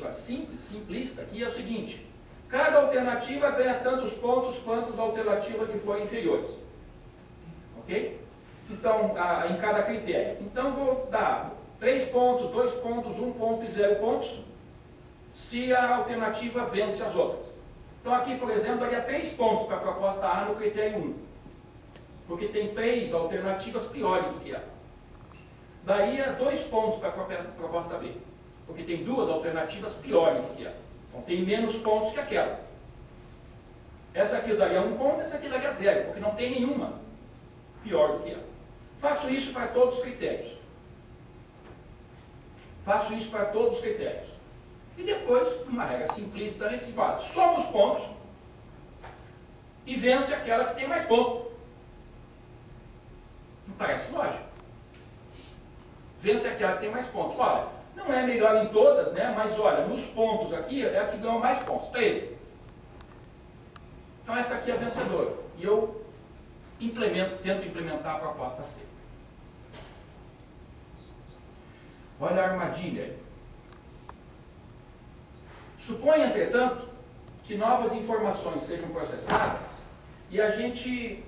alternativa simples, simplista, aqui é o seguinte: cada alternativa ganha tantos pontos quanto as alternativas que forem inferiores. Ok? Então, em cada critério. Então, vou dar 3 pontos, 2 pontos, 1 ponto e 0 pontos, se a alternativa vence as outras. Então, aqui, por exemplo, daria 3 pontos para a proposta A no critério 1, porque tem 3 alternativas piores do que A. Daria 2 pontos para a proposta B, porque tem 2 alternativas piores do que A. Então, tem menos pontos que aquela. Essa aqui eu daria 1 ponto, essa aqui daria 0, porque não tem nenhuma pior do que A. Faço isso para todos os critérios. Faço isso para todos os critérios. E depois, uma regra simplista, a gente soma os pontos e vence aquela que tem mais pontos. Não parece lógico? Vence aquela que tem mais pontos. Olha, não é melhor em todas, né? Mas olha, nos pontos aqui é a que ganhou mais pontos, 13. Então essa aqui é a vencedora. E eu tento implementar a proposta C. Olha a armadilha aí. Suponha, entretanto, que novas informações sejam processadas e a gente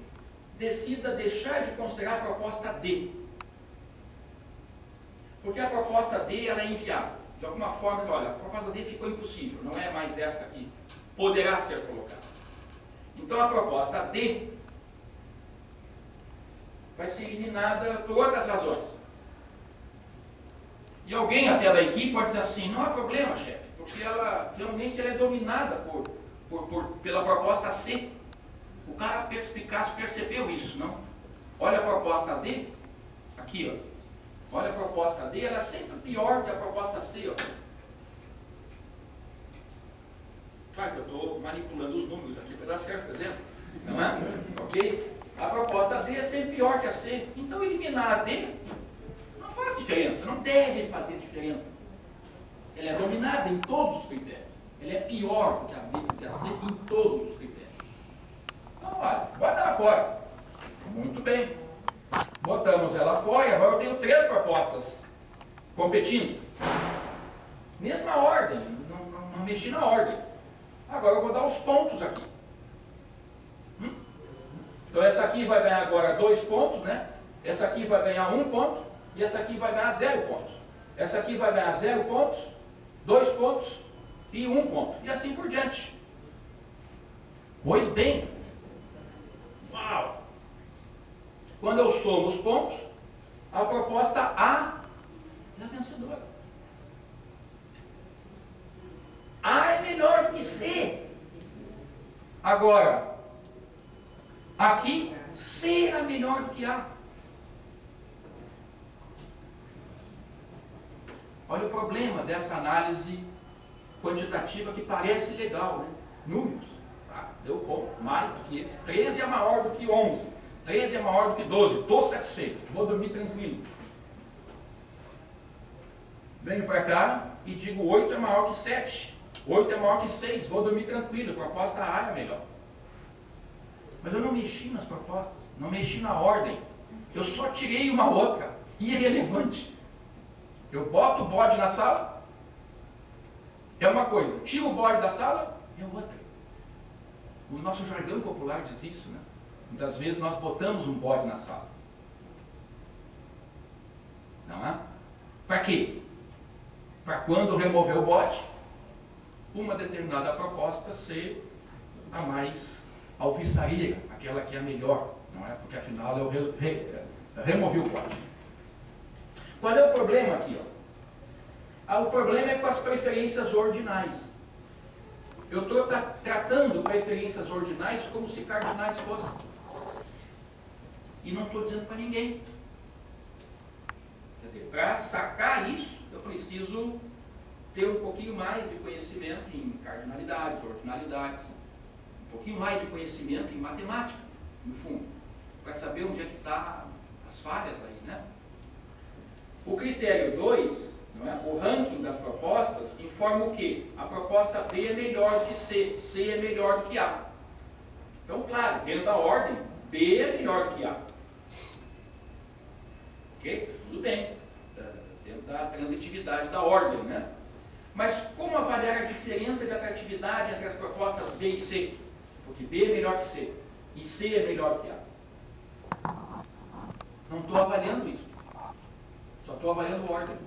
decida deixar de considerar a proposta D. Porque a proposta D ela é inviável. De alguma forma, olha, a proposta D ficou impossível, não é mais esta que poderá ser colocada. Então a proposta D vai ser eliminada por outras razões. E alguém até da equipe pode dizer assim: não há problema, chefe, porque ela realmente é dominada pela proposta C. O cara perspicaz percebeu isso, não? Olha a proposta D, aqui, ó. Olha a proposta D, ela é sempre pior que a proposta C, ó. Claro que eu estou manipulando os números aqui para dar certo exemplo, não é? Ok? A proposta D é sempre pior que a C. Então eliminar a D não faz diferença, não deve fazer diferença. Ela é dominada em todos os critérios. Ela é pior do que a D, do que a C em todos os critérios. Então, olha, bota ela fora. Muito bem. Botamos ela fora e agora eu tenho 3 propostas competindo. Mesma ordem, não mexi na ordem. Agora eu vou dar os pontos aqui. Então essa aqui vai ganhar agora 2 pontos, né? Essa aqui vai ganhar 1 ponto e essa aqui vai ganhar 0 pontos. Essa aqui vai ganhar 0 pontos, 2 pontos e 1 ponto. E assim por diante. Pois bem, uau! Quando eu somo os pontos, a proposta A é a vencedora. A é melhor que C. Agora, aqui, C é melhor do que A. Olha o problema dessa análise quantitativa que parece legal, né? Números. Tá? Deu ponto, mais do que esse. 13 é maior do que 11. 13 é maior do que 12. Estou satisfeito. Vou dormir tranquilo. Venho para cá e digo 8 é maior que 7. 8 é maior que 6. Vou dormir tranquilo. A proposta A é melhor. Mas eu não mexi nas propostas. Não mexi na ordem. Eu só tirei uma outra. Irrelevante. Eu boto o bode na sala. É uma coisa. Tiro o bode da sala. É outra. O nosso jargão popular diz isso, né? Muitas vezes nós botamos um bode na sala. Não é? Para quê? Para quando remover o bode, uma determinada proposta ser a mais alvissareira, aquela que é a melhor, não é? Porque afinal eu removi o bode. Qual é o problema aqui? O problema é com as preferências ordinais. Eu estou tratando preferências ordinais como se cardinais fossem. E não estou dizendo para ninguém. Quer dizer, para sacar isso, eu preciso ter um pouquinho mais de conhecimento em cardinalidades, ordinalidades, um pouquinho mais de conhecimento em matemática, no fundo, para saber onde é que estão as falhas aí, né? O critério 2, não é? O ranking das propostas, informa o quê? A proposta B é melhor do que C, C é melhor do que A. Então, claro, dentro da ordem, B é melhor do que A. Ok? Tudo bem. Dentro da transitividade da ordem, né? Mas como avaliar diferença de atratividade entre as propostas B e C, porque B é melhor que C e C é melhor que A. Não estou avaliando isso, só estou avaliando ordem.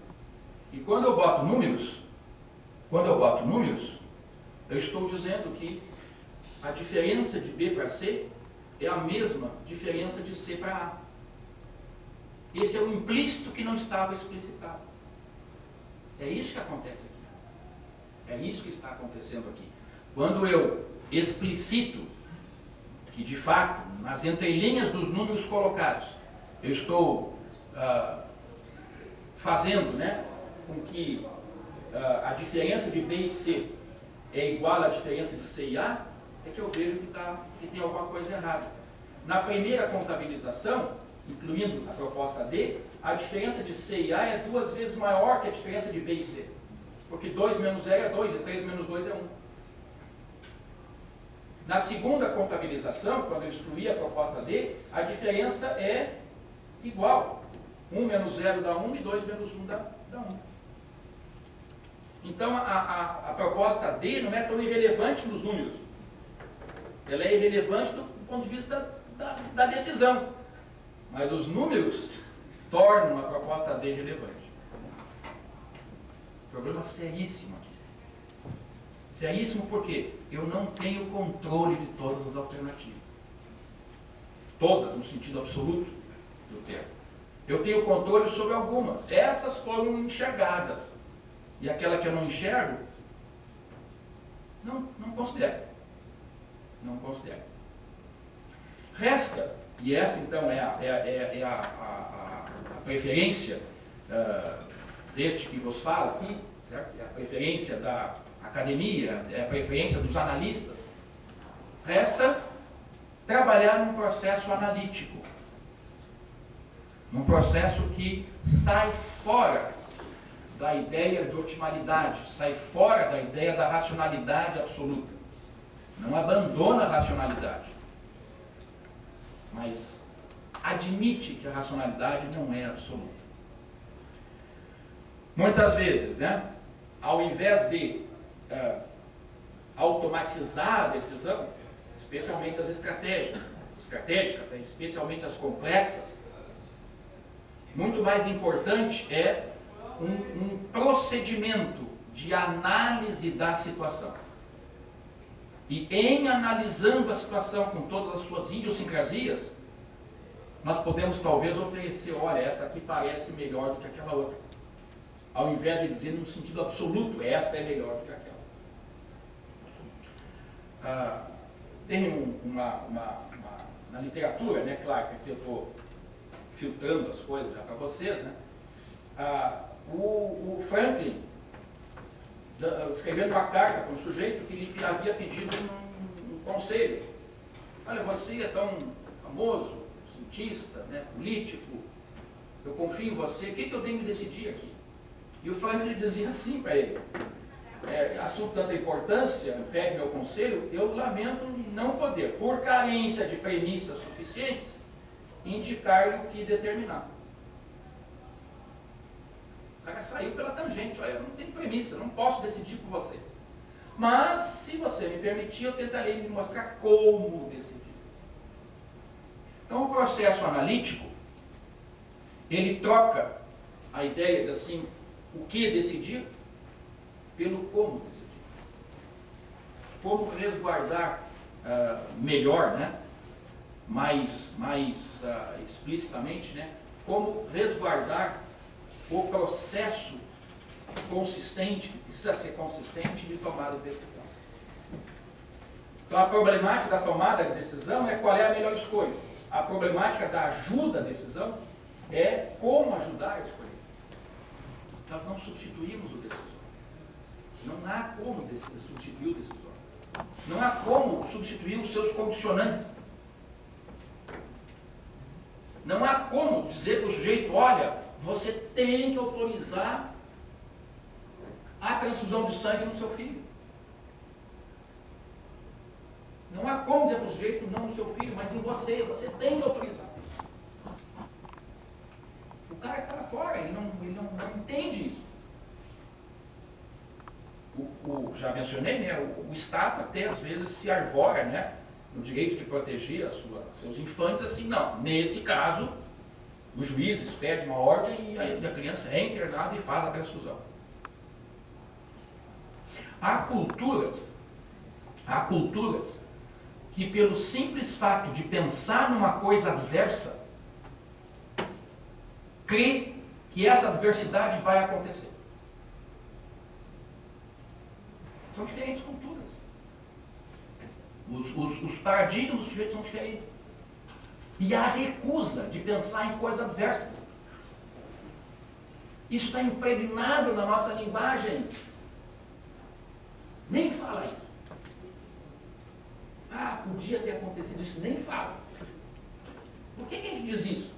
E quando eu boto números, eu estou dizendo que a diferença de B para C é a mesma diferença de C para A. Esse é o implícito que não estava explicitado. É isso que acontece aqui. É isso que está acontecendo aqui. Quando eu explicito que, de fato, nas entrelinhas dos números colocados, eu estou fazendo, né, com que a diferença de B e C é igual à diferença de C e A, é que eu vejo que tem alguma coisa errada. Na primeira contabilização, incluindo a proposta D, a diferença de C e A é 2 vezes maior que a diferença de B e C. Porque 2 menos 0 é 2 e 3 menos 2 é 1. Na segunda contabilização, quando eu excluí a proposta D, a diferença é igual. 1 menos 0 dá 1 e 2 menos 1 dá 1. Então a proposta D não é tão irrelevante nos números. Ela é irrelevante do ponto de vista da decisão. Mas os números tornam a proposta D relevante. Problema seríssimo aqui. Seríssimo porque eu não tenho controle de todas as alternativas. Todas, no sentido absoluto do termo. Eu tenho controle sobre algumas. Essas foram enxergadas. E aquela que eu não enxergo, não considero. Não considero. Resta, e essa então é a preferência deste que vos fala aqui, certo? É a preferência da academia, é a preferência dos analistas. Resta trabalhar num processo analítico, num processo que sai fora da ideia de otimalidade, sai fora da ideia da racionalidade absoluta. Não abandona a racionalidade, mas admite que a racionalidade não é absoluta. Muitas vezes, né, ao invés de automatizar a decisão, especialmente as estratégicas, né, especialmente as complexas, muito mais importante é um procedimento de análise da situação. E em analisando a situação com todas as suas idiosincrasias, nós podemos talvez oferecer, olha, essa aqui parece melhor do que aquela outra. Ao invés de dizer no sentido absoluto, esta é melhor do que aquela. Tem na literatura, né, claro, que aqui eu estou filtrando as coisas já para vocês, né? O Franklin, escrevendo uma carta para um sujeito que lhe havia pedido um conselho. Olha, você é tão famoso, cientista, né, político, eu confio em você, o que eu tenho que decidir aqui? E o Franklin dizia assim para ele, assunto tanta importância, pegue meu conselho, eu lamento não poder, por carência de premissas suficientes, indicar-lhe o que determinar. O cara saiu pela tangente, olha, eu não tenho premissa, não posso decidir por você. Mas, se você me permitir, eu tentarei lhe mostrar como decidir. Então, o processo analítico, ele troca a ideia de, assim, o que decidir, pelo como decidir. Como resguardar melhor, né? mais explicitamente, né? Como resguardar o processo consistente, que precisa ser consistente, de tomada de decisão. Então, a problemática da tomada de decisão é qual é a melhor escolha. A problemática da ajuda à decisão é como ajudar a escolher. Nós não substituímos o decisor. Não há como substituir o decisor. Não há como substituir os seus condicionantes. Não há como dizer para o sujeito, olha, você tem que autorizar a transfusão de sangue no seu filho. Não há como dizer para o sujeito, não no seu filho, mas em você. Você tem que autorizar. O cara está fora, ele não entende isso. já mencionei, né, o Estado até às vezes se arvora, né, no direito de proteger seus infantes, assim, não. Nesse caso, os juízes pedem uma ordem e a criança é internada e faz a transfusão. Há culturas que pelo simples fato de pensar numa coisa adversa, crê que essa adversidade vai acontecer. São diferentes culturas. Os paradigmas dos sujeitos são diferentes. E a recusa de pensar em coisas adversas. Isso está impregnado na nossa linguagem. Nem fala isso. Ah, podia ter acontecido isso, nem fala. Por que a gente diz isso?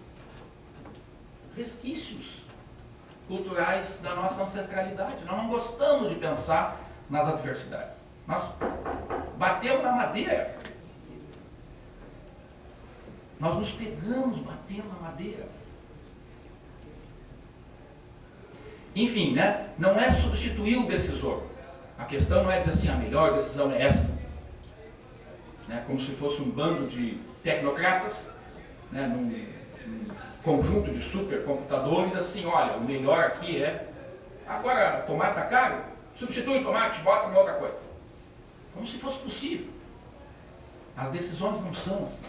Resquícios culturais da nossa ancestralidade. Nós não gostamos de pensar nas adversidades. Nós batemos na madeira. Nós nos pegamos batendo na madeira. Enfim, né? Não é substituir o decisor. A questão não é dizer assim, a melhor decisão é essa. Né? Como se fosse um bando de tecnocratas, né? num conjunto de supercomputadores, assim, olha, o melhor aqui é... Agora, tomate está caro? Substitui o tomate, bota uma outra coisa. Como se fosse possível. As decisões não são assim.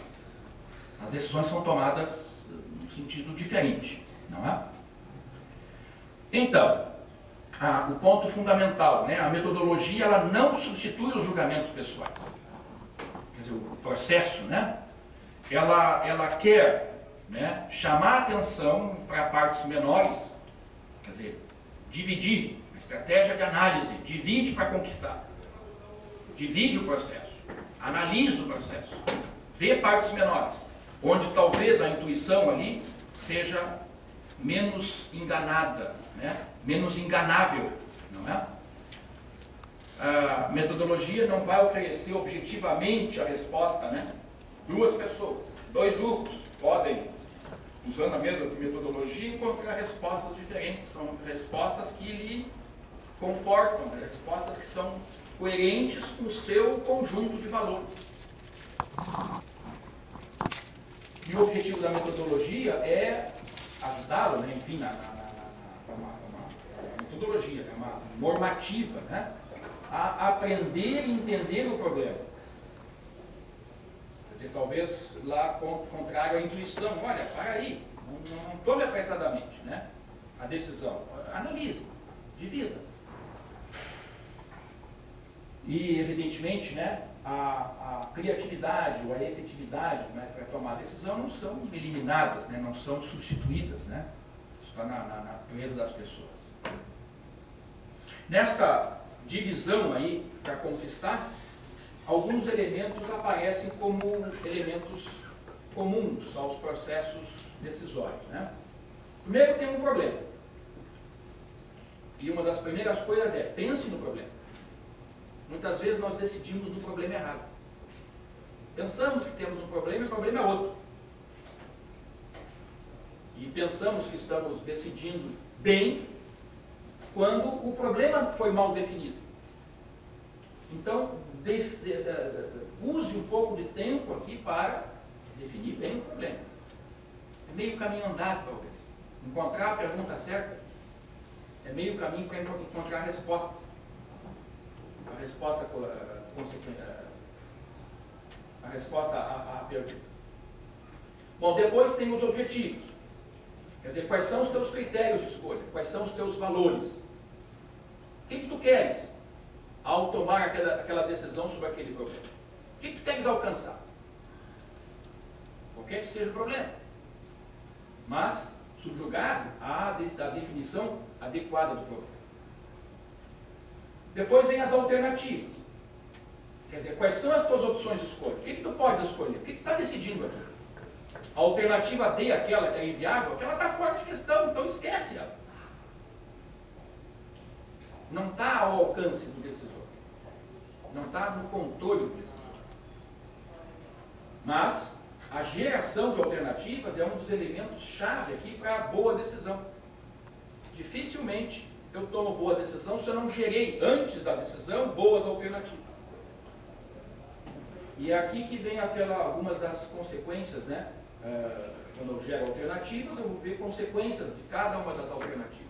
As decisões são tomadas num sentido diferente, não é? Então, o ponto fundamental, né? A metodologia ela não substitui os julgamentos pessoais. Quer dizer, o processo, né? Ela quer, né, chamar a atenção para partes menores, quer dizer, dividir a estratégia de análise, divide para conquistar, divide o processo, analisa o processo, vê partes menores, onde talvez a intuição ali seja menos enganada, né? Menos enganável, não é? A metodologia não vai oferecer objetivamente a resposta, né? Duas pessoas, dois grupos podem, usando a mesma metodologia, encontrar respostas diferentes. São respostas que lhe confortam, respostas que são coerentes com o seu conjunto de valores. E o objetivo da metodologia é ajudá-lo, né, enfim, uma metodologia, né, uma normativa, né, a aprender e entender o problema. Quer dizer, talvez lá contrário à intuição, olha, para aí, não tome apressadamente, né, a decisão, analise, divida. E, evidentemente, né, a criatividade ou a efetividade, né, para tomar a decisão não são eliminadas, né, não são substituídas, né? Isso está na natureza das pessoas. Nesta divisão aí para conquistar, alguns elementos aparecem como elementos comuns aos processos decisórios, né? Primeiro tem um problema. E uma das primeiras coisas é, pense no problema. Muitas vezes nós decidimos no problema errado. Pensamos que temos um problema e o problema é outro. E pensamos que estamos decidindo bem quando o problema foi mal definido. Então, use um pouco de tempo aqui para definir bem o problema. É meio caminho andado, talvez. Encontrar a pergunta certa é meio caminho para encontrar a resposta. A resposta à pergunta. Bom, depois tem os objetivos. Quer dizer, quais são os teus critérios de escolha? Quais são os teus valores? O que tu queres ao tomar aquela decisão sobre aquele problema? O que tu queres alcançar? Qualquer que seja o problema. Mas subjugado à definição adequada do problema. Depois vem as alternativas. Quer dizer, quais são as tuas opções de escolha? O que tu podes escolher? O que tu está decidindo aqui? A alternativa D, aquela que é inviável, aquela está fora de questão, então esquece ela. Não está ao alcance do decisor. Não está no controle do decisor. Mas a geração de alternativas é um dos elementos-chave aqui para a boa decisão. Dificilmente eu tomo boa decisão se eu não gerei antes da decisão boas alternativas. E é aqui que vem algumas das consequências, né? Quando eu gero alternativas, eu vou ver consequências de cada uma das alternativas.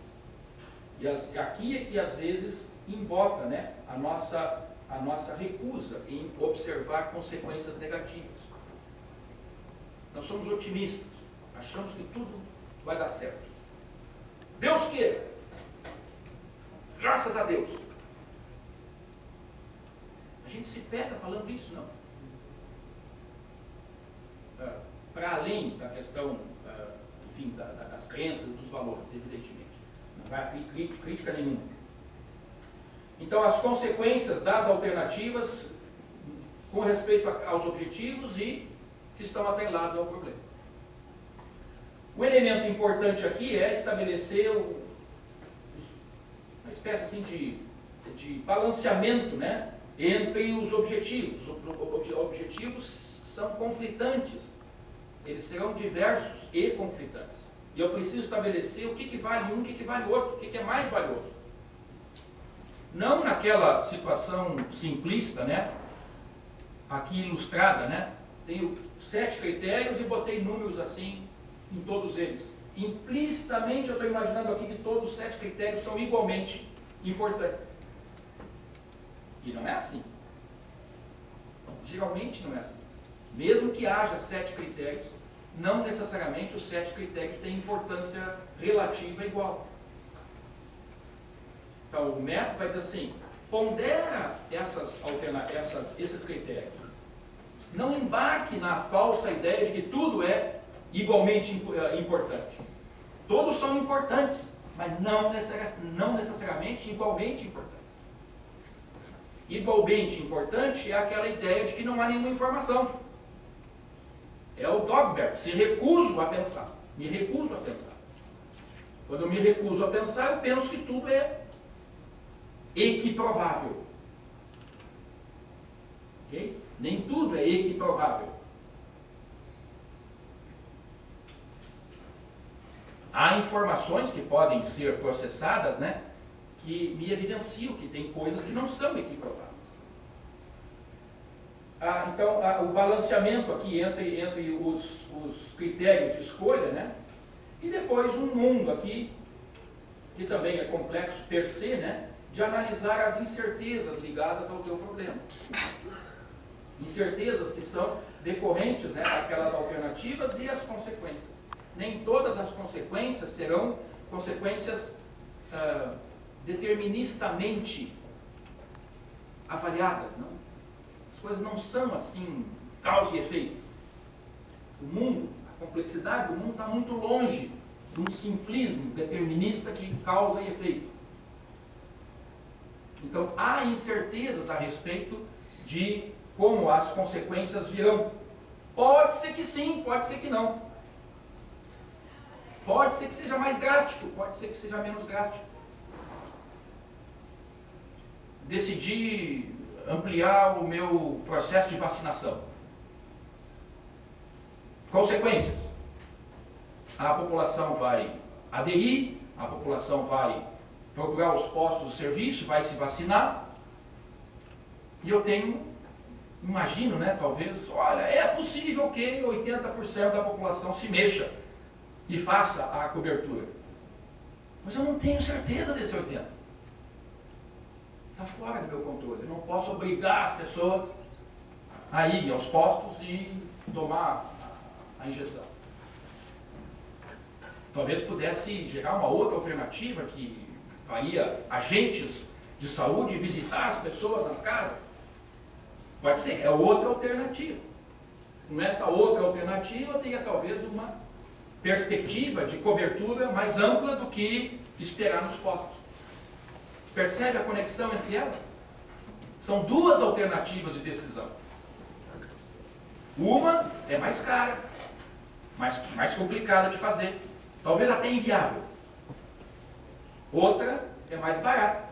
E aqui é que às vezes emboca, né, a nossa recusa em observar consequências negativas. Nós somos otimistas, achamos que tudo vai dar certo. Deus queira, graças a Deus. A gente se pega falando isso, não? Para além da questão, enfim, das crenças, dos valores, evidentemente. Não vai haver crítica nenhuma. Então, as consequências das alternativas com respeito aos objetivos e que estão atrelados ao problema. O elemento importante aqui é estabelecer uma espécie assim de balanceamento, né, entre os objetivos. Os objetivos são conflitantes, eles serão diversos e conflitantes. E eu preciso estabelecer o que vale um, o que vale outro, o que é mais valioso. Não naquela situação simplista, né, aqui ilustrada, né, tenho 7 critérios e botei números assim em todos eles. Implicitamente eu estou imaginando aqui que todos os 7 critérios são igualmente importantes. E não é assim. Geralmente não é assim. Mesmo que haja 7 critérios, não necessariamente os 7 critérios têm importância relativa igual. Então o método vai dizer assim, pondera esses critérios. Não embarque na falsa ideia de que tudo é igualmente importante. Todos são importantes, mas não necessariamente igualmente importantes. Igualmente importante é aquela ideia de que não há nenhuma informação. É o Dogbert, se recuso a pensar. Me recuso a pensar. Quando eu me recuso a pensar, eu penso que tudo é equiprovável. Okay? Nem tudo é equiprovável. Há informações que podem ser processadas, né, que me evidenciam que tem coisas que não são equiprováveis. Então, o balanceamento aqui entre os critérios de escolha, né, e depois um mundo aqui, que também é complexo per se, né, de analisar as incertezas ligadas ao teu problema. Incertezas que são decorrentes, né, daquelas alternativas e as consequências. Nem todas as consequências serão consequências deterministamente avaliadas, não? As coisas não são assim, causa e efeito. O mundo, a complexidade do mundo está muito longe de um simplismo determinista de causa e efeito. Então, há incertezas a respeito de como as consequências virão. Pode ser que sim, pode ser que não. Pode ser que seja mais drástico, pode ser que seja menos drástico. Decidi ampliar o meu processo de vacinação. Consequências. A população vai aderir, a população vai procurar os postos de serviço, vai se vacinar. E eu imagino, né, talvez, olha, é possível que 80% da população se mexa e faça a cobertura. Mas eu não tenho certeza desse 80%. Está fora do meu controle. Eu não posso obrigar as pessoas a ir aos postos e tomar a injeção. Talvez pudesse gerar uma outra alternativa que faria agentes de saúde visitar as pessoas nas casas. Pode ser, é outra alternativa. Nessa outra alternativa teria talvez uma perspectiva de cobertura mais ampla do que esperar nos postos. Percebe a conexão entre elas? São duas alternativas de decisão. Uma é mais cara, mais complicada de fazer, talvez até inviável. Outra é mais barata,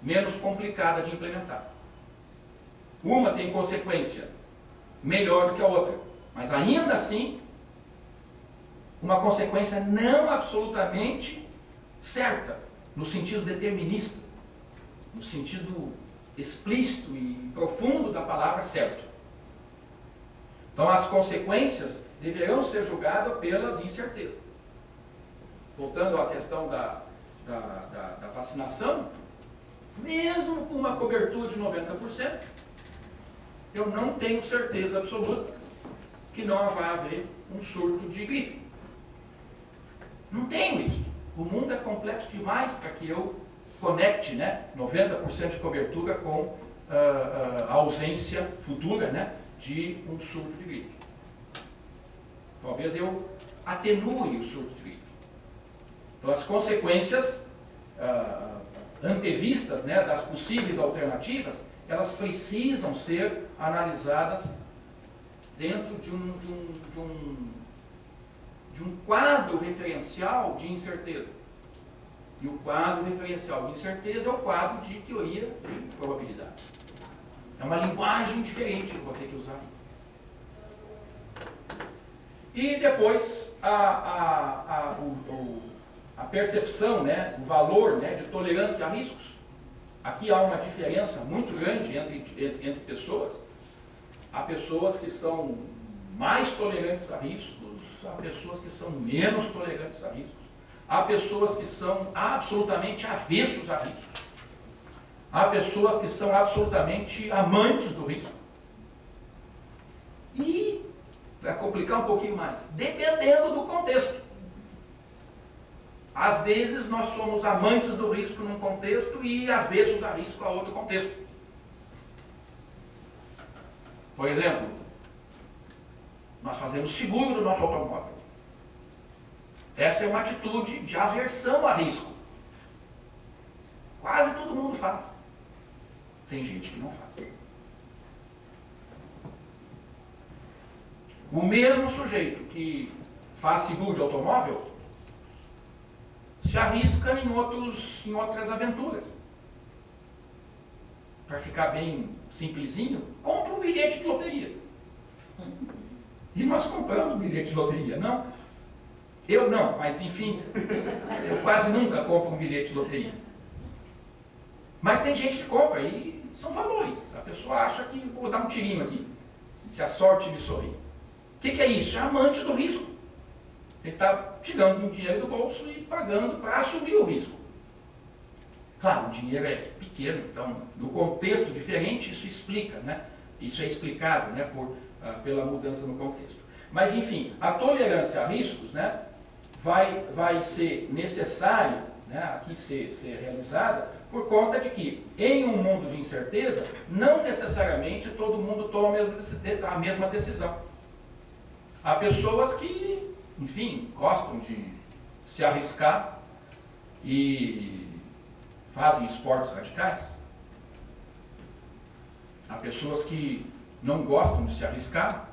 menos complicada de implementar. Uma tem consequência melhor do que a outra, mas ainda assim uma consequência não absolutamente certa, no sentido determinista, no sentido explícito e profundo da palavra certo. Então as consequências deverão ser julgadas pelas incertezas. Voltando à questão da vacinação, mesmo com uma cobertura de 90%, eu não tenho certeza absoluta que não vai haver um surto de gripe. Não tenho isso. O mundo é complexo demais para que eu conecte, né, 90% de cobertura com a ausência futura, né, de um surto de gripe. Talvez eu atenue o surto de gripe. Então as consequências antevistas, né, das possíveis alternativas, elas precisam ser analisadas dentro de um quadro referencial de incerteza. E o quadro referencial de incerteza é o quadro de teoria de probabilidade. É uma linguagem diferente que eu vou ter que usar. E depois a percepção, né, o valor, né, de tolerância a riscos. Aqui há uma diferença muito grande entre pessoas. Há pessoas que são mais tolerantes a riscos, há pessoas que são menos tolerantes a riscos, há pessoas que são absolutamente avessos a riscos, há pessoas que são absolutamente amantes do risco. E, para complicar um pouquinho mais, dependendo do contexto. Às vezes nós somos amantes do risco num contexto e avessos a risco a outro contexto. Por exemplo, nós fazemos seguro do nosso automóvel. Essa é uma atitude de aversão a risco. Quase todo mundo faz. Tem gente que não faz. O mesmo sujeito que faz seguro de automóvel se arrisca em outras aventuras. Para ficar bem simplesinho, compra um bilhete de loteria. E nós compramos bilhete de loteria, não? Eu não, mas enfim, eu quase nunca compro um bilhete de loteria. Mas tem gente que compra e são valores. A pessoa acha que vou dar um tirinho aqui, se a sorte me sorrir. O que é isso? É amante do risco. Ele está tirando um dinheiro do bolso e pagando para assumir o risco. Claro, o dinheiro é pequeno, então, no contexto diferente, isso explica, né? Isso é explicado, né, pela mudança no contexto. Mas, enfim, a tolerância a riscos, né, vai ser necessário, né, aqui ser realizada por conta de que, em um mundo de incerteza, não necessariamente todo mundo toma a mesma decisão. Há pessoas que, enfim, gostam de se arriscar e fazem esportes radicais. Há pessoas que não gostam de se arriscar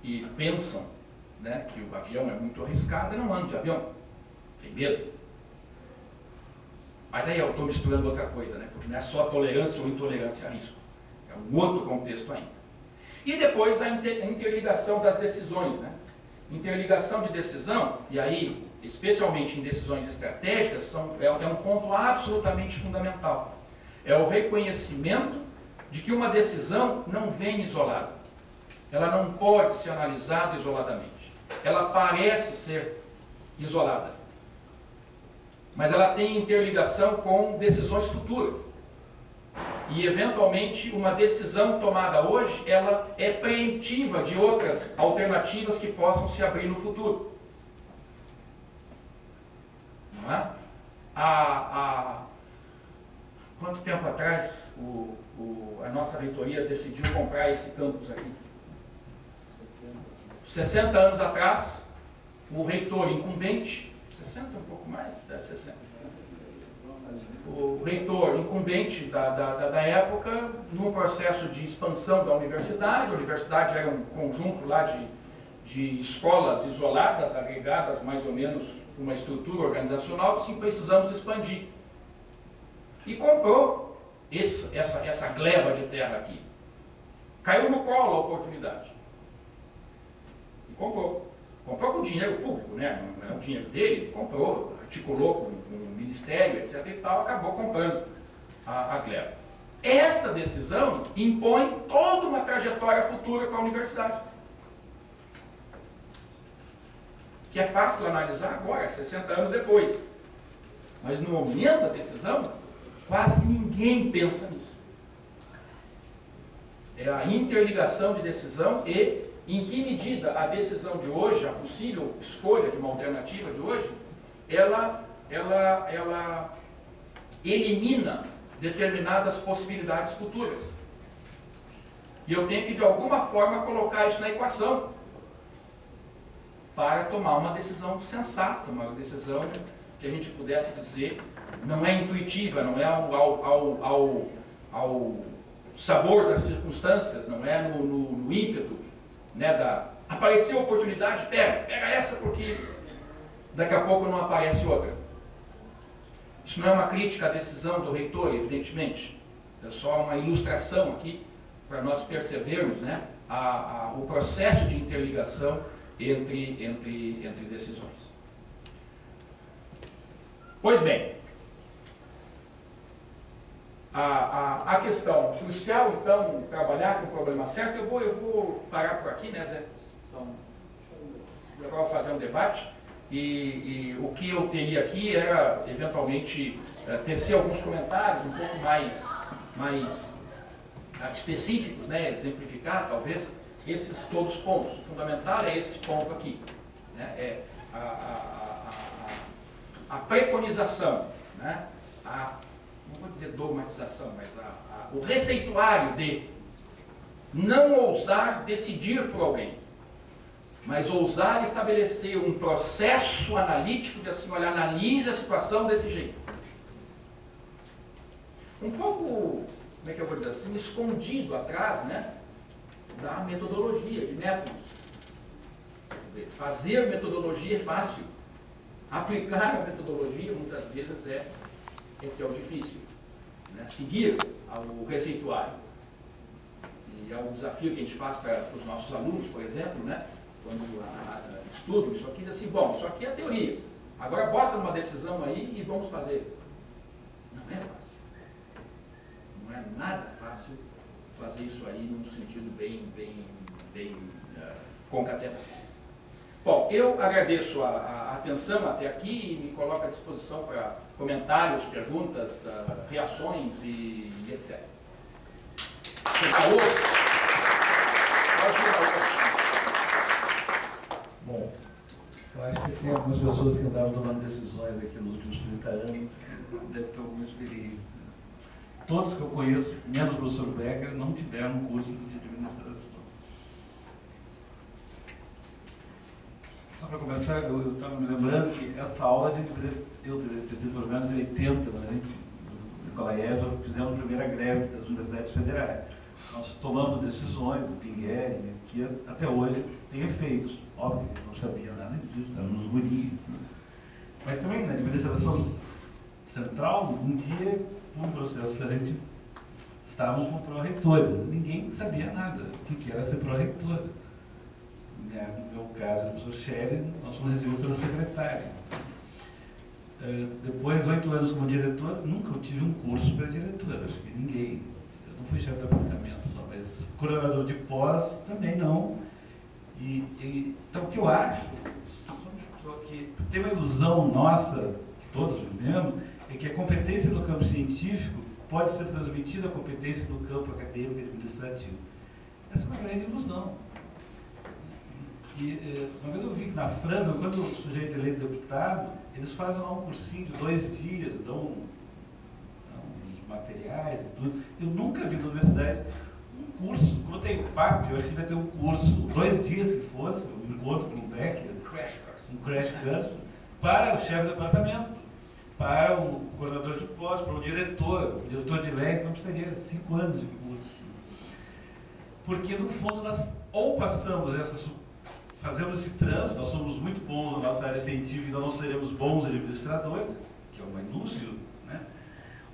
e pensam, né, que o avião é muito arriscado e não andam de avião. Tem medo. Mas aí eu estou misturando outra coisa, né, porque não é só tolerância ou intolerância a risco. É um outro contexto ainda. E depois a interligação das decisões, né? Interligação de decisão, e aí, especialmente em decisões estratégicas, é um ponto absolutamente fundamental. É o reconhecimento de que uma decisão não vem isolada. Ela não pode ser analisada isoladamente. Ela parece ser isolada. Mas ela tem interligação com decisões futuras. E, eventualmente, uma decisão tomada hoje, ela é preemptiva de outras alternativas que possam se abrir no futuro. Não é? Quanto tempo atrás a nossa reitoria decidiu comprar esse campus aqui? 60 anos atrás, o reitor incumbente, 60, um pouco mais, 60. O reitor incumbente da época, num processo de expansão da universidade, a universidade era um conjunto lá de escolas isoladas, agregadas mais ou menos uma estrutura organizacional, sim, precisamos expandir. E comprou essa gleba de terra aqui. Caiu no colo a oportunidade. E comprou. Comprou com dinheiro público, né? Não é o dinheiro dele, comprou. articulou com o Ministério, etc. e tal, acabou comprando a Gleba. Esta decisão impõe toda uma trajetória futura para a universidade, que é fácil analisar agora, 60 anos depois. Mas no momento da decisão, quase ninguém pensa nisso. É a interligação de decisão e em que medida a decisão de hoje, a possível escolha de uma alternativa de hoje, ela elimina determinadas possibilidades futuras. E eu tenho que, de alguma forma, colocar isso na equação para tomar uma decisão sensata, uma decisão que a gente pudesse dizer não é intuitiva, não é ao sabor das circunstâncias, não é no ímpeto, né, apareceu a oportunidade, pega essa porque daqui a pouco não aparece outra. Isso não é uma crítica à decisão do reitor, evidentemente, é só uma ilustração aqui para nós percebermos, né, o processo de interligação entre decisões. Pois bem, a questão crucial, então, trabalhar com o problema certo, eu vou parar por aqui, né, Zé? Agora vou fazer um debate, e o que eu teria aqui era, eventualmente, tecer alguns comentários um pouco mais específicos, né, exemplificar, talvez, esses todos os pontos. O fundamental é esse ponto aqui, né, é a preconização, né, não vou dizer dogmatização, mas o receituário de não ousar decidir por alguém, mas ousar estabelecer um processo analítico de assim, olha, analise a situação desse jeito. Um pouco, como é que eu vou dizer assim, escondido atrás, né, da metodologia, de métodos. Quer dizer, fazer metodologia é fácil. Aplicar a metodologia, muitas vezes, é que é o difícil. Né? Seguir o receituário. E é um desafio que a gente faz para os nossos alunos, por exemplo, né? Quando estudam isso aqui, diz assim, bom, isso aqui é a teoria. Agora bota uma decisão aí e vamos fazer. Não é fácil. Não é nada fácil fazer isso aí num sentido bem concatenado. Bom, eu agradeço a atenção até aqui e me coloco à disposição para comentários, perguntas, reações e etc. Bom, eu acho que tem algumas pessoas que andaram tomando decisões aqui nos últimos 30 anos, deve ter alguma experiência. Todos que eu conheço, menos o professor Becker, não tiveram um curso de administração. Só para começar, eu estava me lembrando que essa aula eu deveria ter tido pelo menos em 80, mas a gente, no Nicolai já fizemos a primeira greve das universidades federais. Nós tomamos decisões, o Pingueri, que até hoje tem efeitos. Óbvio que eu não sabia nada disso, eram nos guris. Né? Mas também na administração central, um dia, um processo, a gente estávamos com pró-reitores. Ninguém sabia nada o que era ser pró-reitor. No meu caso, o professor Scherer, nós fomos recebidos pela secretária. Depois, 8 anos como diretor, nunca eu tive um curso para diretor, acho que ninguém. Eu não fui chefe de departamento só, mas coordenador de pós também não. Então, o que eu acho, só que tem uma ilusão nossa, que todos vivemos, é que a competência no campo científico pode ser transmitida à competência no campo acadêmico e administrativo. Essa é uma grande ilusão. E uma vez eu vi que na França, quando o sujeito é eleito deputado, eles fazem lá um cursinho de 2 dias, dão uns materiais e tudo. Eu nunca vi na universidade um curso, como tem o PAP, eu acho que vai ter um curso, 2 dias que fosse, um encontro com o Becker, um crash course, para o chefe do departamento, para o coordenador de pós, para o diretor de lei, então seria 5 anos de curso. Porque, no fundo, nós ou passamos fazemos esse trânsito, nós somos muito bons na nossa área científica, nós não seremos bons administradores, que é uma ilúsio, né?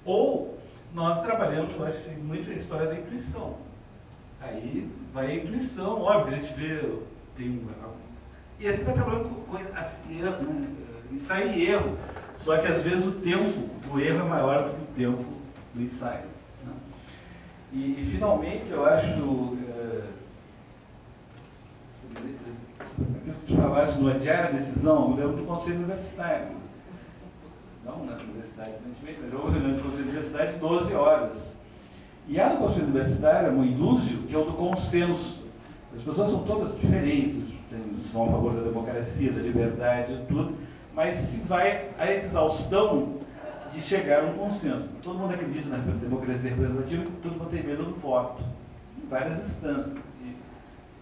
Ou nós trabalhamos, eu acho, muito a história da intuição. Aí vai a intuição, óbvio, a gente vê, e a gente vai trabalhando com coisas assim, ensaio e erro. Só que às vezes o tempo do erro é maior do que o tempo do ensaio. Né? E finalmente eu acho aquilo que tu falaste no adiar a decisão, eu lembro do Conselho Universitário. Não nessa universidade, evidentemente, mas houve reunião do Conselho Universitário de 12 horas. E há no Conselho Universitário um indústrio que é o do consenso. As pessoas são todas diferentes, são a favor da democracia, da liberdade e tudo, mas se vai à exaustão de chegar a um consenso. Todo mundo acredita na democracia representativa e todo mundo tem medo do voto, em várias instâncias. E,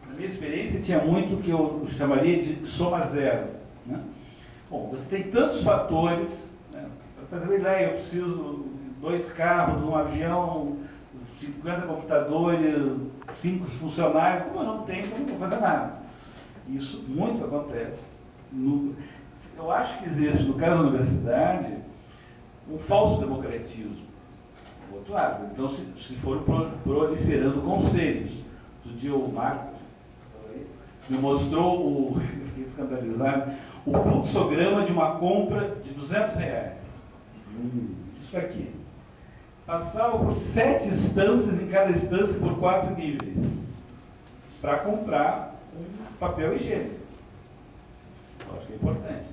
na minha experiência, tinha muito o que eu chamaria de soma zero. Né? Bom, você tem tantos fatores, né? Para fazer uma ideia, eu preciso de 2 carros, um avião, 50 computadores, 5 funcionários. Como eu não tenho, eu não vou fazer nada. Isso muito acontece. Eu acho que existe, no caso da universidade, um falso democratismo. Do outro lado. Então, se for proliferando conselhos. Outro dia o Marco me mostrou, eu fiquei escandalizado, o fluxograma de uma compra de R$200. Isso aqui. Passava por 7 instâncias, em cada instância por 4 níveis, para comprar um papel higiênico. Eu acho que é importante.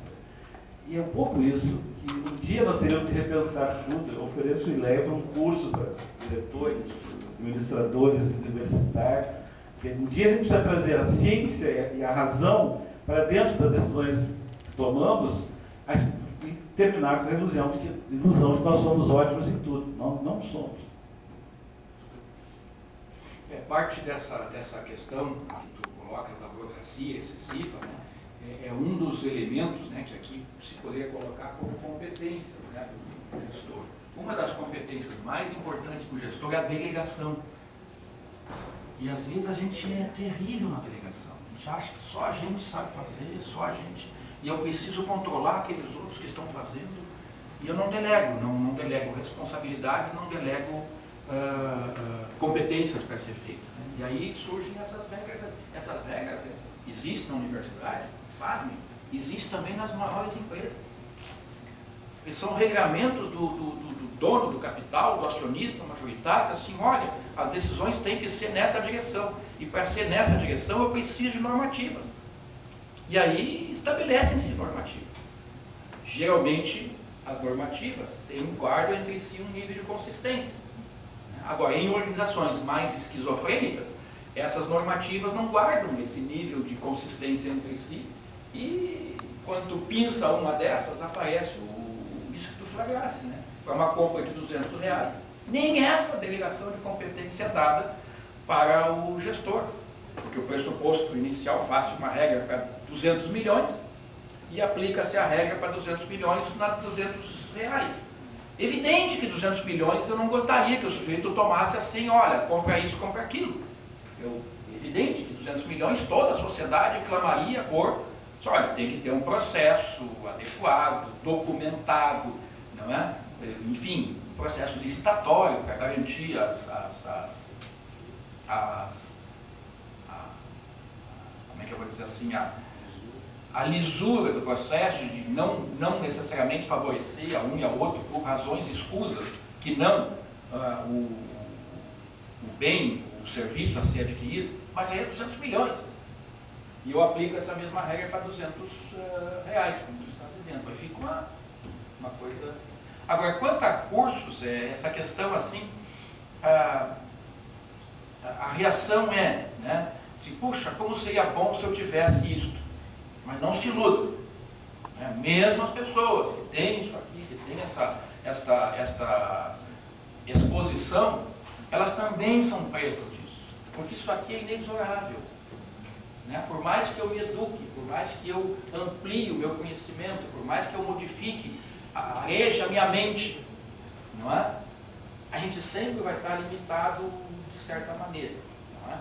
E é um pouco isso, que um dia nós teríamos que repensar tudo. Eu ofereço e levo um curso para diretores, administradores universitários, porque um dia a gente precisa trazer a ciência e a razão para dentro das decisões que tomamos e terminar com a ilusão de que nós somos ótimos em tudo. Não somos. Parte dessa questão que tu coloca da burocracia excessiva, né, é um dos elementos, né, que aqui se poderia colocar como competência, né, do gestor. Uma das competências mais importantes do gestor é a delegação. E às vezes a gente é terrível na delegação. A gente acha que só a gente sabe fazer, só a gente. E eu preciso controlar aqueles outros que estão fazendo. E eu não delego, não delego responsabilidades, não delego competências para ser feitas. Né? E aí surgem essas regras. Essas regras existem na universidade, pasmem, existem também nas maiores empresas. Eles são regramentos do dono do capital, do acionista majoritário, assim, olha, as decisões têm que ser nessa direção. E para ser nessa direção eu preciso de normativas. E aí estabelecem-se normativas. Geralmente as normativas guardam entre si um nível de consistência. Agora, em organizações mais esquizofrênicas, essas normativas não guardam esse nível de consistência entre si e quando tu pinça uma dessas, aparece isso que tu flagrasse, né? Para uma compra de R$200, nem essa delegação de competência é dada para o gestor, porque o pressuposto inicial faz uma regra para 200 milhões e aplica-se a regra para 200 milhões na R$200. Evidente que 200 milhões eu não gostaria que o sujeito tomasse assim, olha, compra isso, compra aquilo. Evidente que 200 milhões toda a sociedade clamaria por, olha, tem que ter um processo adequado, documentado, não é? Enfim, um processo licitatório para garantir como é que eu vou dizer assim, a lisura do processo de não necessariamente favorecer a um e ao outro por razões escusas, que não o bem, o serviço a ser adquirido, mas aí é 200 milhões. E eu aplico essa mesma regra para R$200, como tu está dizendo. Aí fica uma coisa... Agora, quanto a cursos, essa questão assim, a reação é, né, assim, puxa, como seria bom se eu tivesse isto. Mas não se iludam. Né? Mesmo as pessoas que têm isso aqui, que têm esta exposição, elas também são presas disso. Porque isso aqui é inexorável. Né? Por mais que eu me eduque, por mais que eu amplie o meu conhecimento, por mais que eu modifique, areja a minha mente, não é? A gente sempre vai estar limitado de certa maneira. Não é?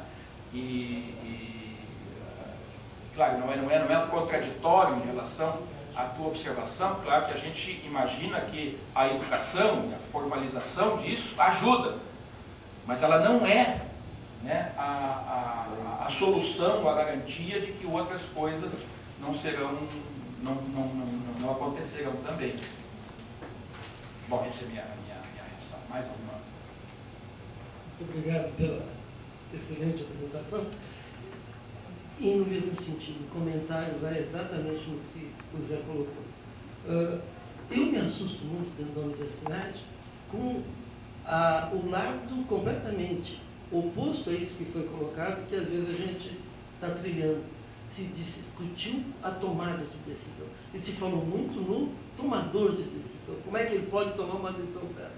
Claro, não é contraditório em relação à tua observação. Claro que a gente imagina que a educação, a formalização disso ajuda, mas ela não é, né, a solução, a garantia de que outras coisas não serão, não acontecerão também. Bom, essa é a minha ressalva. Mais alguma? Muito obrigado pela excelente apresentação. E no mesmo sentido, comentário vai exatamente no que o Zé colocou. Eu me assusto muito dentro da universidade com o lado completamente oposto a isso que foi colocado, que às vezes a gente está trilhando. Se discutiu a tomada de decisão. E se falou muito no tomador de decisão. Como é que ele pode tomar uma decisão certa?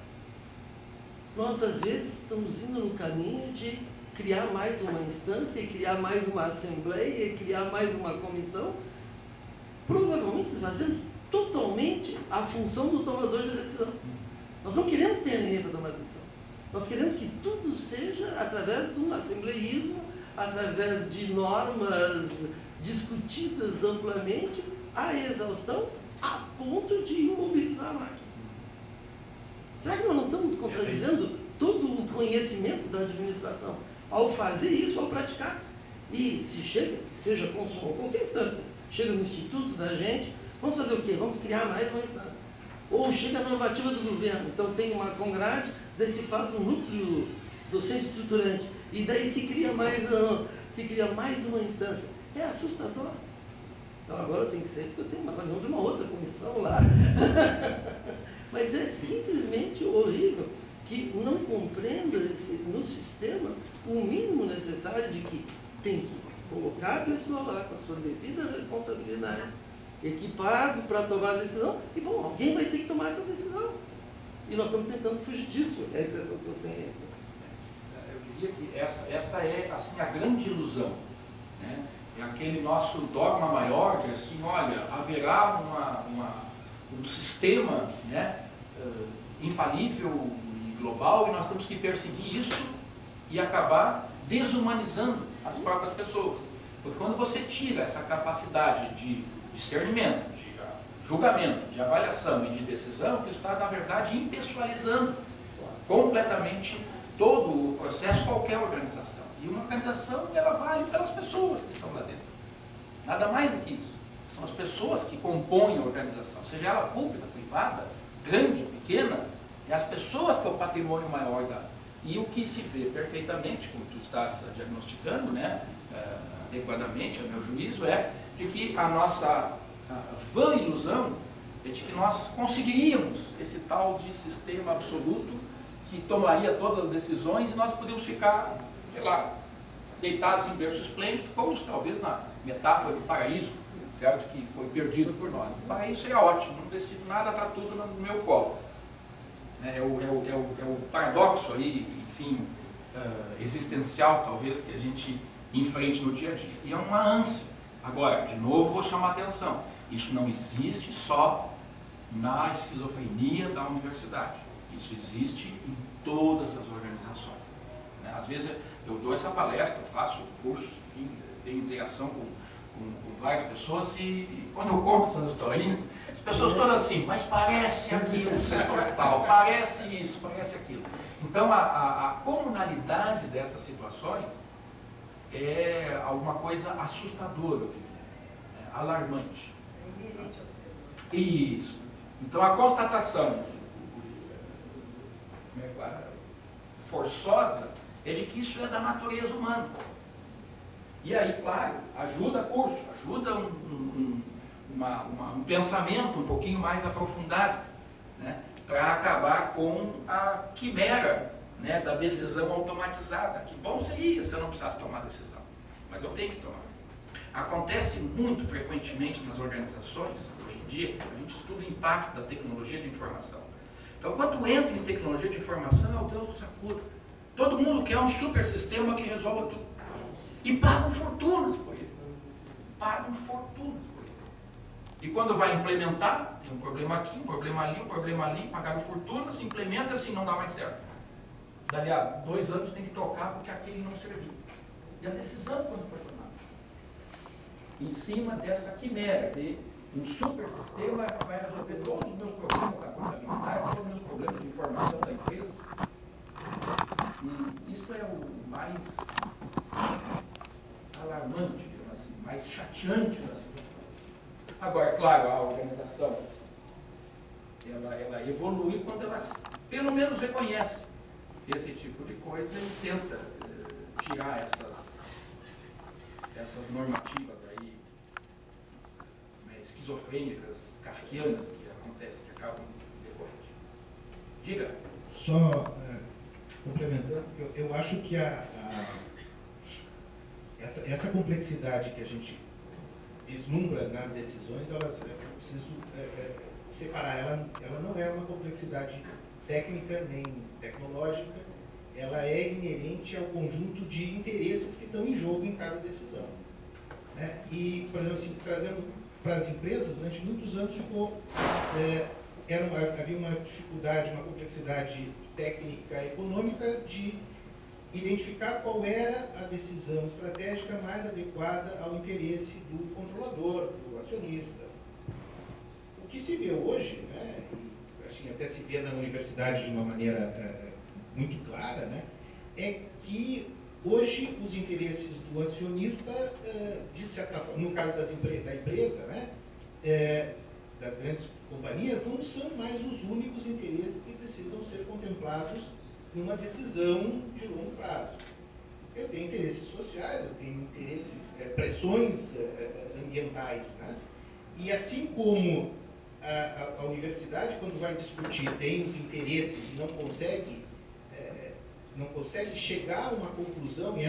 Nós, às vezes, estamos indo no caminho de criar mais uma instância, e criar mais uma assembleia, e criar mais uma comissão, provavelmente esvaziando totalmente a função do tomador de decisão. Nós não queremos ter ninguém para tomar decisão. Nós queremos que tudo seja através de um assembleísmo, através de normas discutidas amplamente, à exaustão, a ponto de imobilizar a máquina. Será que nós não estamos contradizendo todo o conhecimento da administração ao fazer isso, ao praticar? E se chega, seja com qualquer instância, chega no instituto da gente, vamos fazer o quê? Vamos criar mais uma instância. Ou chega a normativa do governo, então tem uma congrade, daí se faz um núcleo docente estruturante, e daí se cria mais uma instância. É assustador. Então agora eu tenho que ser, porque eu tenho uma reunião de uma outra comissão lá. Mas é simplesmente horrível que não compreenda no sistema o mínimo necessário de que tem que colocar a pessoa lá com a sua devida responsabilidade, equipado para tomar a decisão, e bom, alguém vai ter que tomar essa decisão. E nós estamos tentando fugir disso, é a impressão que eu tenho. Eu diria que esta é assim, a grande ilusão, né? É aquele nosso dogma maior de assim, olha, haverá um sistema, né, infalível e global, e nós temos que perseguir isso e acabar desumanizando as próprias pessoas. Porque quando você tira essa capacidade de discernimento, de julgamento, de avaliação e de decisão, você está, na verdade, impessoalizando completamente todo o processo, qualquer organização. E uma organização, ela vale pelas pessoas que estão lá dentro. Nada mais do que isso. São as pessoas que compõem a organização, seja ela pública, privada, grande, pequena, é as pessoas que é o patrimônio maior da. E o que se vê perfeitamente, como tu estás diagnosticando, né, adequadamente, a meu juízo, é de que a nossa vã ilusão é de que nós conseguiríamos esse tal de sistema absoluto que tomaria todas as decisões e nós podíamos ficar, sei lá, deitados em berço esplêndido, como talvez na metáfora do paraíso, certo? Que foi perdido por nós. O paraíso seria ótimo, não decido nada, está tudo no meu colo. É o paradoxo aí, enfim, existencial, talvez, que a gente enfrente no dia a dia. E é uma ânsia. Agora, de novo, vou chamar a atenção. Isso não existe só na esquizofrenia da universidade. Isso existe em todas as organizações. Né? Às vezes eu dou essa palestra, eu faço cursos, enfim, tenho interação com várias pessoas e quando eu conto essas historinhas, as pessoas todas assim, mas parece aquilo, setor tal, parece isso, parece aquilo. Então a comunalidade dessas situações é alguma coisa assustadora, eu diria, alarmante. Isso. Então a constatação forçosa é de que isso é da natureza humana. E aí, claro, ajuda curso, ajuda um pensamento um pouquinho mais aprofundado, né, para acabar com a quimera, né, da decisão automatizada. Que bom seria se eu não precisasse tomar decisão, mas eu tenho que tomar. Acontece muito frequentemente nas organizações, hoje em dia, a gente estuda o impacto da tecnologia de informação. Então, quando entra em tecnologia de informação, é o Deus do sacudo. Todo mundo quer um super sistema que resolva tudo. E pagam fortunas por isso. Pagam fortunas por isso. E quando vai implementar, tem um problema aqui, um problema ali, pagaram fortunas, implementa assim, não dá mais certo. Dali a 2 anos tem que trocar porque aquele não serviu. E a decisão quando foi tomada? Em cima dessa quimera de um super sistema que vai resolver todos os meus problemas da contabilidade, todos os meus problemas de informação da empresa. E isso é o mais alarmante, assim, mais chateante da situação. Agora, claro, a organização ela evolui quando ela pelo menos reconhece esse tipo de coisa e tenta tirar essas normativas aí esquizofrênicas, kafkianas que acontecem, que acabam decorrente. Diga. Só complementando, eu acho que essa complexidade que a gente vislumbra nas decisões, eu preciso separar. Ela não é uma complexidade técnica nem tecnológica, ela é inerente ao conjunto de interesses que estão em jogo em cada decisão. Né? E, por exemplo, assim, trazendo para as empresas, durante muitos anos havia uma dificuldade, uma complexidade técnica e econômica de identificar qual era a decisão estratégica mais adequada ao interesse do controlador, do acionista. O que se vê hoje, né, e acho que até se vê na universidade de uma maneira muito clara, né, é que hoje os interesses do acionista, de certa forma, no caso da empresa, né, das grandes companhias, não são mais os únicos interesses que precisam ser contemplados numa decisão de longo prazo. Eu tenho interesses sociais, eu tenho interesses, pressões ambientais, né? E assim como a universidade, quando vai discutir, tem os interesses e não consegue chegar a uma conclusão, e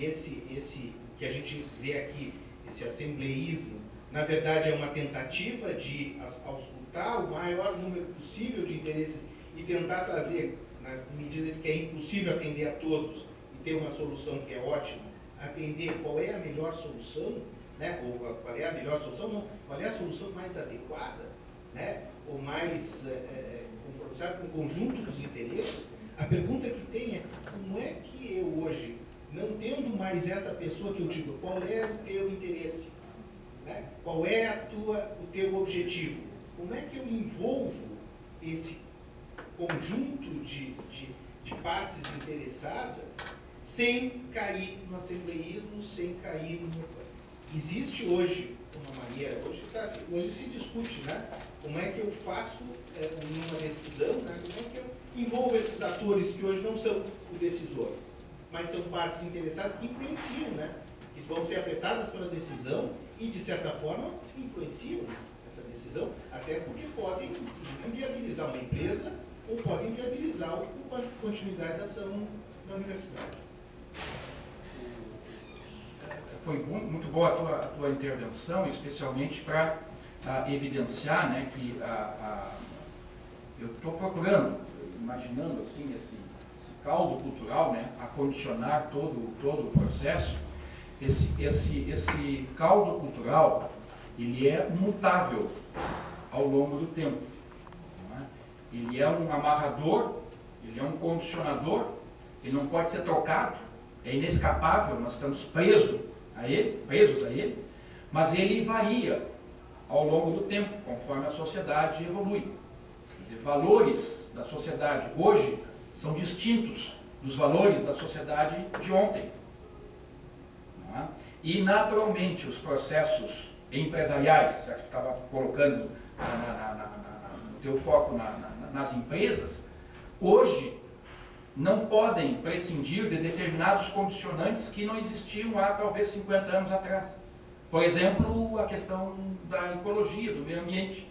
esse que a gente vê aqui, esse assembleísmo, na verdade é uma tentativa de auscultar o maior número possível de interesses e tentar trazer, na medida que é impossível atender a todos e ter uma solução que é ótima, atender qual é a melhor solução, né? Ou qual é a melhor solução, não, qual é a solução mais adequada, né? Ou mais comprometida com o conjunto dos interesses. A pergunta que tem é, como é que eu hoje, não tendo mais essa pessoa que eu digo, qual é o teu interesse? Né? Qual é o teu objetivo? Como é que eu envolvo esse conjunto de partes interessadas sem cair no assembleísmo, sem cair no... Existe hoje uma maneira, hoje se discute, né? Como é que eu faço uma decisão, né? Como é que eu envolvo esses atores que hoje não são o decisor, mas são partes interessadas que influenciam, né? Que vão ser afetadas pela decisão e, de certa forma, influenciam essa decisão, até porque podem inviabilizar uma empresa ou podem inviabilizar a continuidade da ação na universidade. Foi muito boa a tua intervenção, especialmente para evidenciar, né, que eu estou procurando, imaginando assim, esse caldo cultural, né, a condicionar todo o processo. Esse caldo cultural, ele é mutável ao longo do tempo. Não é? Ele é um amarrador, ele é um condicionador, ele não pode ser trocado, é inescapável, nós estamos presos a ele, mas ele varia ao longo do tempo, conforme a sociedade evolui. Quer dizer, valores da sociedade hoje são distintos dos valores da sociedade de ontem. E, naturalmente, os processos empresariais, já que estava colocando no teu foco nas empresas, hoje não podem prescindir de determinados condicionantes que não existiam há talvez 50 anos atrás. Por exemplo, a questão da ecologia, do meio ambiente,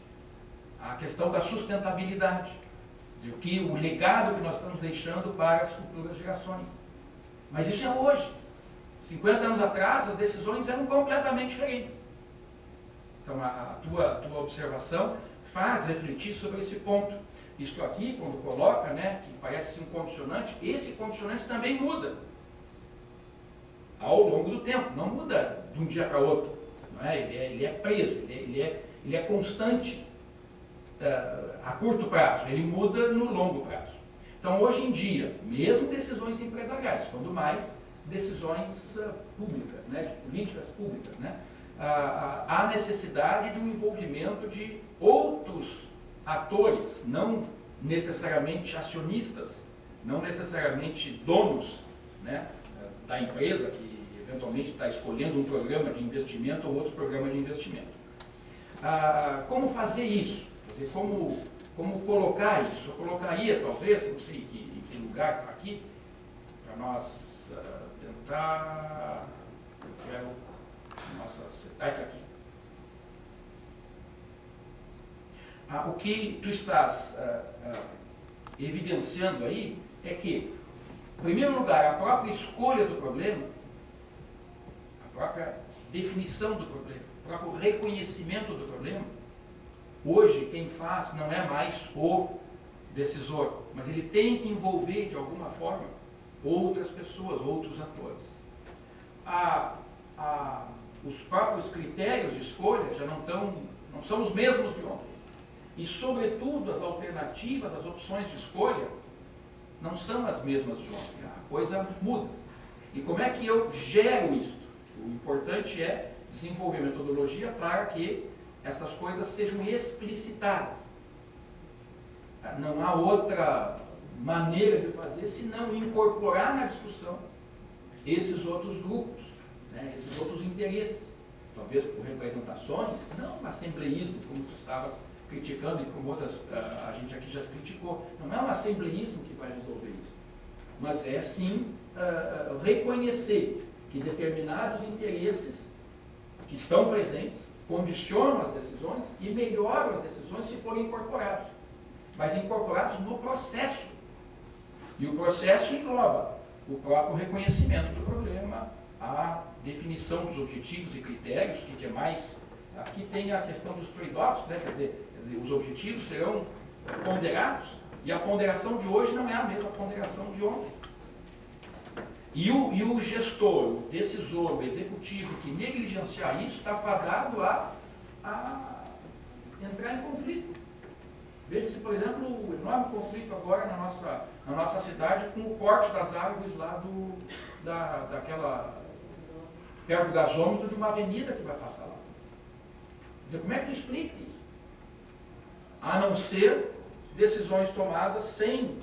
a questão da sustentabilidade, o legado que nós estamos deixando para as futuras gerações. Mas isso é hoje. 50 anos atrás, as decisões eram completamente diferentes. Então, a tua observação faz refletir sobre esse ponto. Isto aqui, quando coloca, né, que parece ser um condicionante, esse condicionante também muda ao longo do tempo, não muda de um dia para outro. Não é? Ele é preso, ele é constante a curto prazo, ele muda no longo prazo. Então, hoje em dia, mesmo decisões empresariais, quando mais decisões públicas, né, de políticas públicas, né, há necessidade de um envolvimento de outros atores, não necessariamente acionistas, não necessariamente donos, né, da empresa que eventualmente está escolhendo um programa de investimento ou outro programa de investimento. como fazer isso? Quer dizer, como colocar isso? Eu colocaria, talvez, não sei em que lugar aqui, para nós tentar. Eu quero. Isso aqui. O que tu estás evidenciando aí é que, em primeiro lugar, a própria escolha do problema, a própria definição do problema, o próprio reconhecimento do problema, hoje quem faz não é mais o decisor, mas ele tem que envolver de alguma forma outras pessoas, outros atores. Os próprios critérios de escolha já não são os mesmos de ontem. E, sobretudo, as alternativas, as opções de escolha, não são as mesmas de ontem. A coisa muda. E como é que eu gero isso? O importante é desenvolver metodologia para que essas coisas sejam explicitadas. Não há outra maneira de fazer senão incorporar na discussão esses outros grupos, né, esses outros interesses. Talvez por representações, não um assembleísmo, como tu estavas criticando e como outras, a gente aqui já criticou. Não é um assembleísmo que vai resolver isso, mas é sim reconhecer que determinados interesses que estão presentes condicionam as decisões e melhoram as decisões se forem incorporados, mas incorporados no processo. E o processo engloba o próprio reconhecimento do problema, a definição dos objetivos e critérios, que é mais. Aqui tem a questão dos trade-offs, né? Quer dizer, os objetivos serão ponderados, e a ponderação de hoje não é a mesma ponderação de ontem. E o gestor, o decisor, o executivo que negligenciar isso está fadado a entrar em conflito. Veja-se, por exemplo, o enorme conflito agora na nossa cidade com o corte das árvores lá daquela perto do gasômetro de uma avenida que vai passar lá. Quer dizer, como é que tu explica isso? A não ser decisões tomadas sem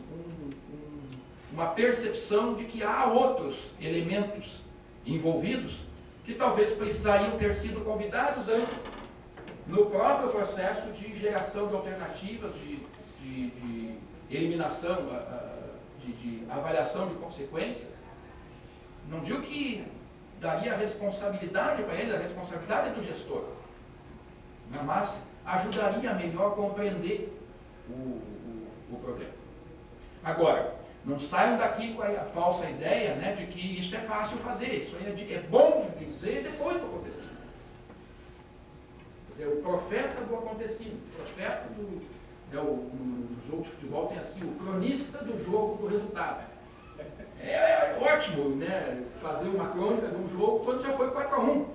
uma percepção de que há outros elementos envolvidos que talvez precisariam ter sido convidados antes no próprio processo de geração de alternativas, de eliminação, de avaliação de consequências. Não digo que daria a responsabilidade para ele, a responsabilidade é do gestor, mas ajudaria a melhor compreender o problema. Agora, não saiam daqui com a falsa ideia, né, de que isso é fácil fazer, isso aí é bom de dizer depois do acontecido. Quer dizer, o profeta do acontecido, o profeta no jogo de futebol tem assim, o cronista do jogo do resultado. É ótimo, né, fazer uma crônica de um jogo quando já foi 4-1.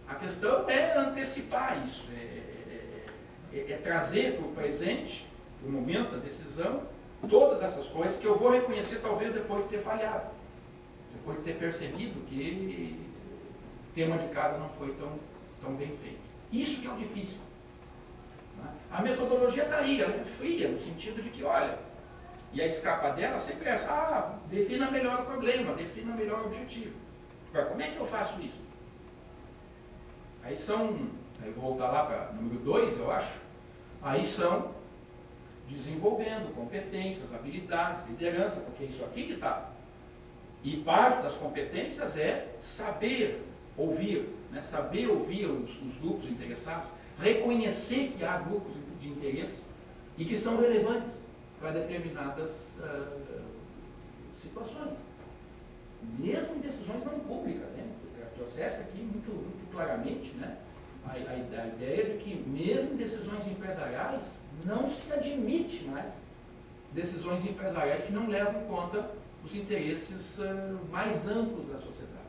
A questão é antecipar isso, é trazer para o presente, para o momento da decisão, todas essas coisas que eu vou reconhecer talvez depois de ter falhado, depois de ter percebido que o tema de casa não foi tão bem feito. Isso que é o difícil. Né? A metodologia está aí, ela é fria, no sentido de que, olha, e a escapa dela sempre é essa, defina melhor o problema, defina melhor o objetivo. Agora, como é que eu faço isso? Aí vou voltar lá para número 2, eu acho, aí são desenvolvendo competências, habilidades, liderança, porque é isso aqui que está. E parte das competências é saber ouvir, né? Saber ouvir os grupos interessados, reconhecer que há grupos de interesse e que são relevantes para determinadas situações. Mesmo em decisões não públicas, né? Trouxesse aqui muito claramente, né? A ideia de que mesmo em decisões empresariais não se admite mais decisões empresariais que não levam em conta os interesses mais amplos da sociedade.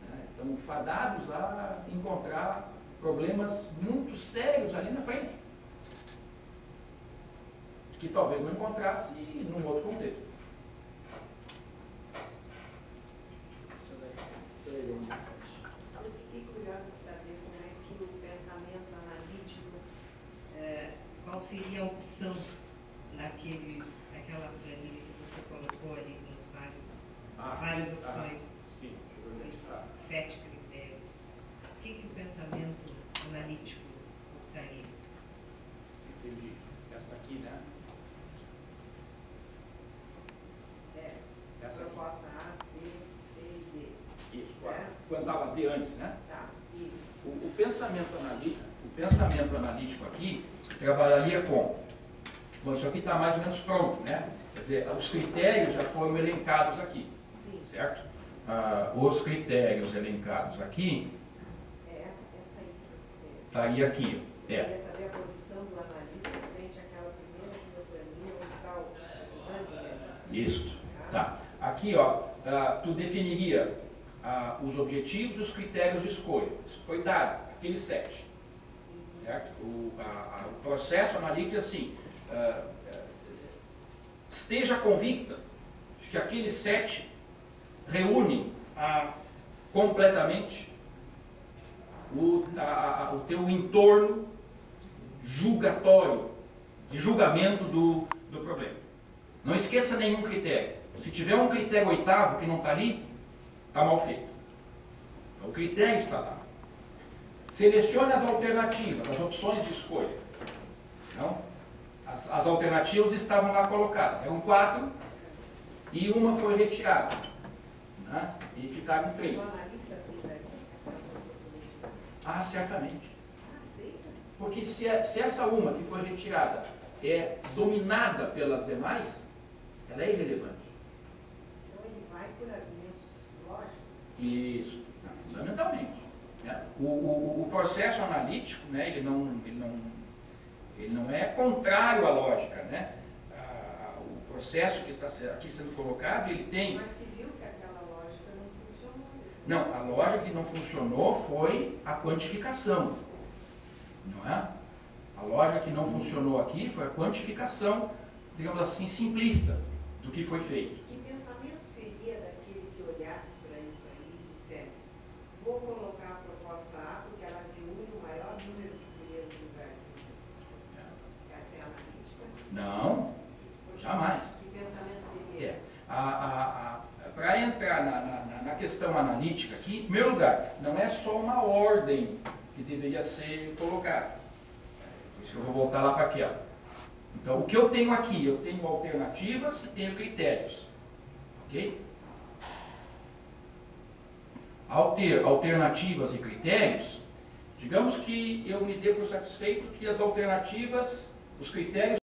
Né? Estão fadados a encontrar problemas muito sérios ali na frente, que talvez não encontrasse num outro contexto. Eu fiquei curiosa de saber como é que o pensamento analítico, qual seria a opção naquela planilha que você colocou ali com várias opções, Sim, os 7 critérios. O que o pensamento analítico quando estava de antes, né? Tá. E O pensamento analítico aqui trabalharia com, bom, isso aqui está mais ou menos pronto, né? Quer dizer, os critérios já foram elencados aqui, sim, certo? Os critérios elencados aqui, é essa aí que você estaria aqui, queria saber a posição do analista frente àquela primeira quizofrenia onde está o Handler. isso, tá. Aqui, ó, tu definiria os objetivos e os critérios de escolha. Isso foi dado, aqueles 7. Certo? O processo analítico é assim, esteja convicta de que aqueles 7 reúnem completamente o teu entorno julgatório, de julgamento do problema. Não esqueça nenhum critério. Se tiver um critério 8º que não está ali, está mal feito. O critério está lá. Selecione as alternativas, as opções de escolha. Então, as alternativas estavam lá colocadas. Eram 4 e uma foi retirada. Né? E ficaram 3. O analista aceita essa possibilidade? Ah, certamente. Aceita? Porque se essa uma que foi retirada é dominada pelas demais, ela é irrelevante. Então ele vai por argumentos lógicos? Isso, fundamentalmente. Né? O processo analítico, né, ele não é contrário à lógica. Né? O processo que está aqui sendo colocado, ele tem... Mas se viu que aquela lógica não funcionou. Não, a lógica que não funcionou foi a quantificação. Não é? A lógica que não funcionou aqui foi a quantificação, digamos assim, simplista do que foi feito. Que pensamento seria daquele que olhasse para isso aí e dissesse: vou colocar a proposta A porque ela reúne o maior número de primeiros lugares? Essa é a analítica? Não, jamais. Que pensamento seria esse? Para entrar na questão analítica aqui, em primeiro lugar, não é só uma ordem que deveria ser colocada. Por isso que eu vou voltar lá para aquela. Então, o que eu tenho aqui? Eu tenho alternativas e tenho critérios. Ok? Ao ter alternativas e critérios, digamos que eu me dê por satisfeito que as alternativas, os critérios